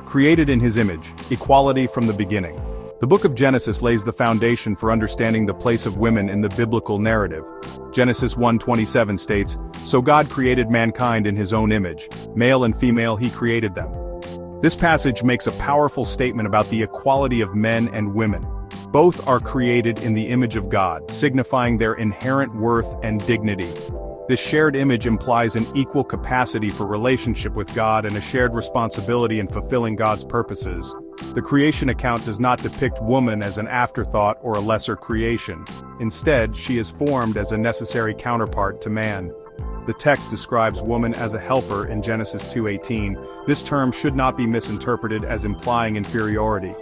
Created in his image, equality from the beginning. The book of Genesis lays the foundation for understanding the place of women in the biblical narrative. Genesis 1:27 states, "So God created mankind in his own image, male and female he created them." This passage makes a powerful statement about the equality of men and women. Both are created in the image of God, signifying their inherent worth and dignity. This shared image implies an equal capacity for relationship with God and a shared responsibility in fulfilling God's purposes. The creation account does not depict woman as an afterthought or a lesser creation. Instead, she is formed as a necessary counterpart to man. The text describes woman as a helper in Genesis 2:18. This term should not be misinterpreted as implying inferiority.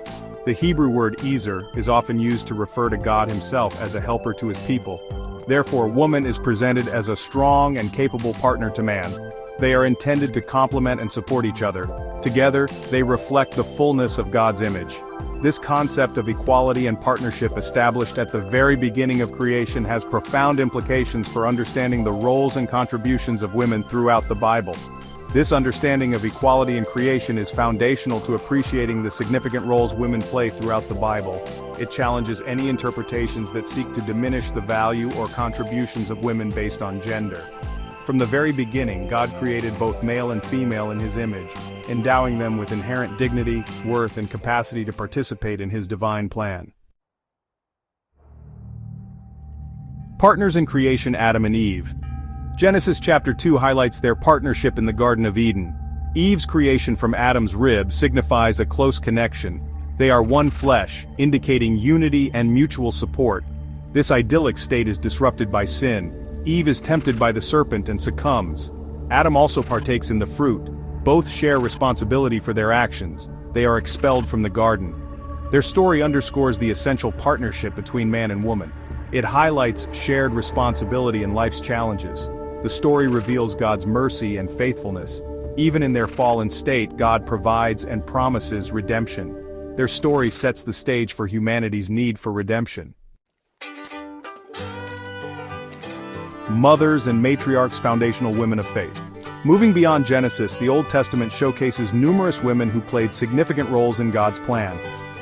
The Hebrew word ezer is often used to refer to God himself as a helper to his people. Therefore, woman is presented as a strong and capable partner to man. They are intended to complement and support each other. Together, they reflect the fullness of God's image. This concept of equality and partnership established at the very beginning of creation has profound implications for understanding the roles and contributions of women throughout the Bible. This understanding of equality in creation is foundational to appreciating the significant roles women play throughout the Bible. It challenges any interpretations that seek to diminish the value or contributions of women based on gender. From the very beginning, God created both male and female in his image, endowing them with inherent dignity, worth, and capacity to participate in his divine plan. Partners in creation: Adam and Eve. Genesis chapter 2 highlights their partnership in the Garden of Eden. Eve's creation from Adam's rib signifies a close connection. They are one flesh, indicating unity and mutual support. This idyllic state is disrupted by sin. Eve is tempted by the serpent and succumbs. Adam also partakes in the fruit. Both share responsibility for their actions. They are expelled from the garden. Their story underscores the essential partnership between man and woman. It highlights shared responsibility in life's challenges. The story reveals God's mercy and faithfulness. Even in their fallen state, God provides and promises redemption. Their story sets the stage for humanity's need for redemption. Mothers and matriarchs: foundational women of faith. Moving beyond Genesis, the Old Testament showcases numerous women who played significant roles in God's plan.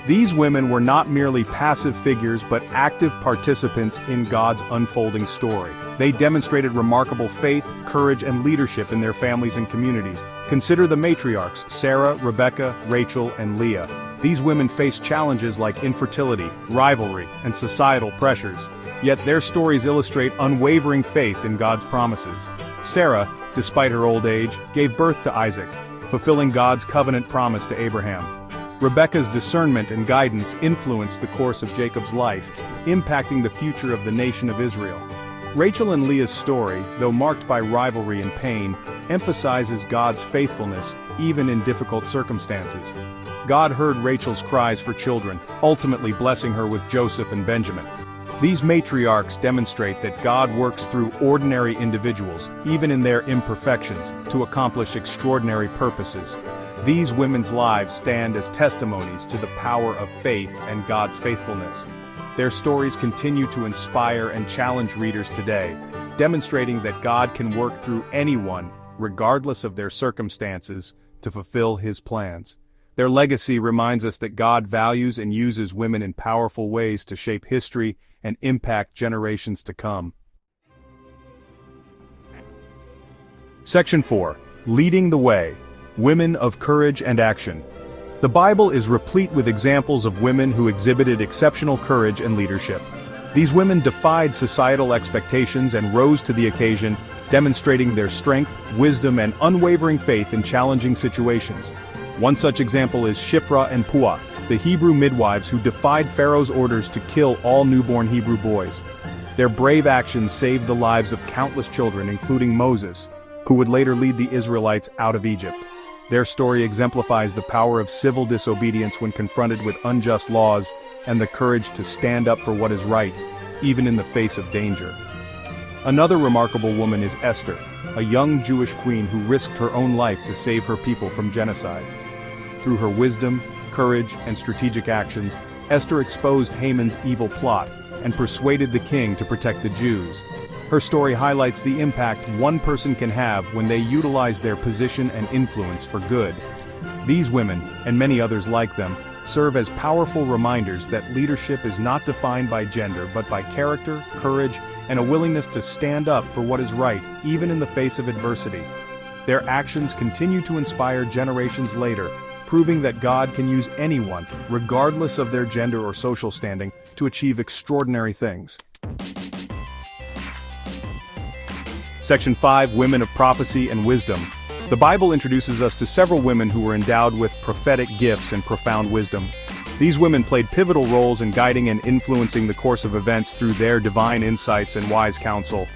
These women were not merely passive figures but active participants in God's unfolding story. They demonstrated remarkable faith, courage, and leadership in their families and communities. Consider the matriarchs: Sarah, Rebecca, Rachel, and Leah. These women faced challenges like infertility, rivalry, and societal pressures. Yet their stories illustrate unwavering faith in God's promises. Sarah, despite her old age, gave birth to Isaac, fulfilling God's covenant promise to Abraham. Rebecca's discernment and guidance influenced the course of Jacob's life, impacting the future of the nation of Israel. Rachel and Leah's story, though marked by rivalry and pain, emphasizes God's faithfulness, even in difficult circumstances. God heard Rachel's cries for children, ultimately blessing her with Joseph and Benjamin. These matriarchs demonstrate that God works through ordinary individuals, even in their imperfections, to accomplish extraordinary purposes. These women's lives stand as testimonies to the power of faith and God's faithfulness. Their stories continue to inspire and challenge readers today, demonstrating that God can work through anyone, regardless of their circumstances, to fulfill his plans. Their legacy reminds us that God values and uses women in powerful ways to shape history and impact generations to come. Section 4. Leading the Way: Women of Courage and Action. The Bible is replete with examples of women who exhibited exceptional courage and leadership. These women defied societal expectations and rose to the occasion, demonstrating their strength, wisdom, and unwavering faith in challenging situations. One such example is Shiphrah and Puah, the Hebrew midwives who defied Pharaoh's orders to kill all newborn Hebrew boys. Their brave actions saved the lives of countless children, including Moses, who would later lead the Israelites out of Egypt. Their story exemplifies the power of civil disobedience when confronted with unjust laws, and the courage to stand up for what is right, even in the face of danger. Another remarkable woman is Esther, a young Jewish queen who risked her own life to save her people from genocide. Through her wisdom, courage, and strategic actions, Esther exposed Haman's evil plot and persuaded the king to protect the Jews. Her story highlights the impact one person can have when they utilize their position and influence for good. These women, and many others like them, serve as powerful reminders that leadership is not defined by gender but by character, courage, and a willingness to stand up for what is right, even in the face of adversity. Their actions continue to inspire generations later, proving that God can use anyone, regardless of their gender or social standing, to achieve extraordinary things. Section 5. Women of Prophecy and Wisdom. The Bible introduces us to several women who were endowed with prophetic gifts and profound wisdom. These women played pivotal roles in guiding and influencing the course of events through their divine insights and wise counsel.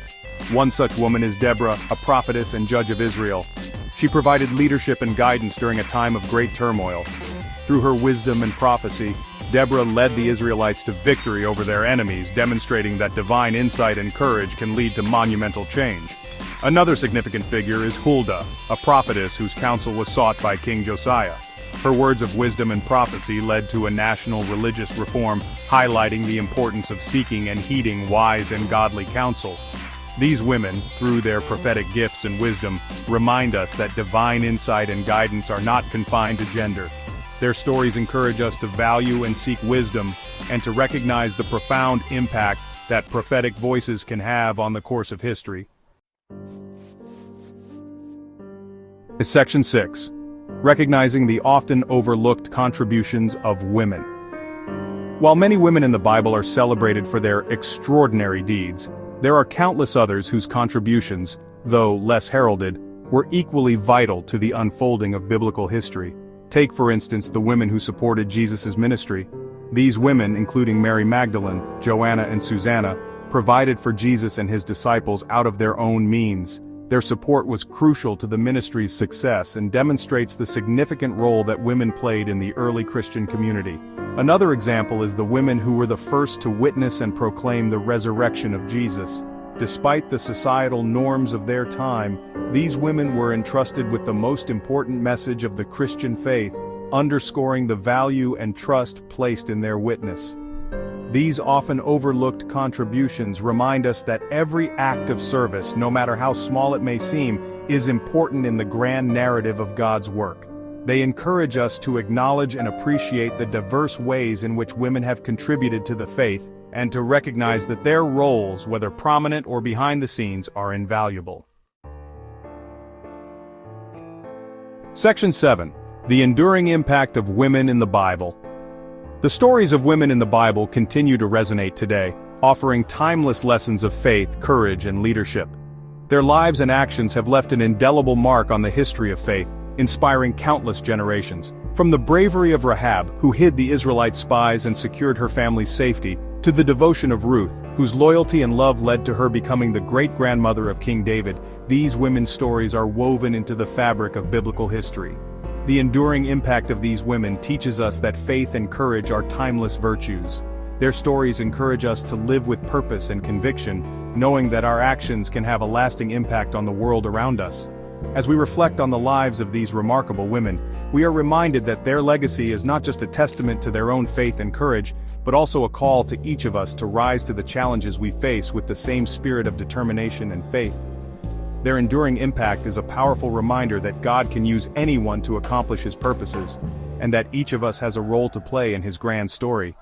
One such woman is Deborah, a prophetess and judge of Israel. She provided leadership and guidance during a time of great turmoil. Through her wisdom and prophecy, Deborah led the Israelites to victory over their enemies, demonstrating that divine insight and courage can lead to monumental change. Another significant figure is Huldah, a prophetess whose counsel was sought by King Josiah. Her words of wisdom and prophecy led to a national religious reform, highlighting the importance of seeking and heeding wise and godly counsel. These women, through their prophetic gifts and wisdom, remind us that divine insight and guidance are not confined to gender. Their stories encourage us to value and seek wisdom, and to recognize the profound impact that prophetic voices can have on the course of history. Section 6. Recognizing the often overlooked contributions of women. While many women in the Bible are celebrated for their extraordinary deeds, there are countless others whose contributions, though less heralded, were equally vital to the unfolding of biblical history. Take, for instance, the women who supported Jesus' ministry. These women, including Mary Magdalene, Joanna, and Susanna, provided for Jesus and his disciples out of their own means. Their support was crucial to the ministry's success and demonstrates the significant role that women played in the early Christian community. Another example is the women who were the first to witness and proclaim the resurrection of Jesus. Despite the societal norms of their time, these women were entrusted with the most important message of the Christian faith, underscoring the value and trust placed in their witness. These often overlooked contributions remind us that every act of service, no matter how small it may seem, is important in the grand narrative of God's work. They encourage us to acknowledge and appreciate the diverse ways in which women have contributed to the faith, and to recognize that their roles, whether prominent or behind the scenes, are invaluable. Section 7. The enduring impact of women in the Bible. The stories of women in the Bible continue to resonate today, offering timeless lessons of faith, courage, and leadership. Their lives and actions have left an indelible mark on the history of faith, inspiring countless generations. From the bravery of Rahab, who hid the Israelite spies and secured her family's safety, to the devotion of Ruth, whose loyalty and love led to her becoming the great-grandmother of King David, these women's stories are woven into the fabric of biblical history. The enduring impact of these women teaches us that faith and courage are timeless virtues. Their stories encourage us to live with purpose and conviction, knowing that our actions can have a lasting impact on the world around us. As we reflect on the lives of these remarkable women, we are reminded that their legacy is not just a testament to their own faith and courage, but also a call to each of us to rise to the challenges we face with the same spirit of determination and faith. Their enduring impact is a powerful reminder that God can use anyone to accomplish his purposes, and that each of us has a role to play in his grand story.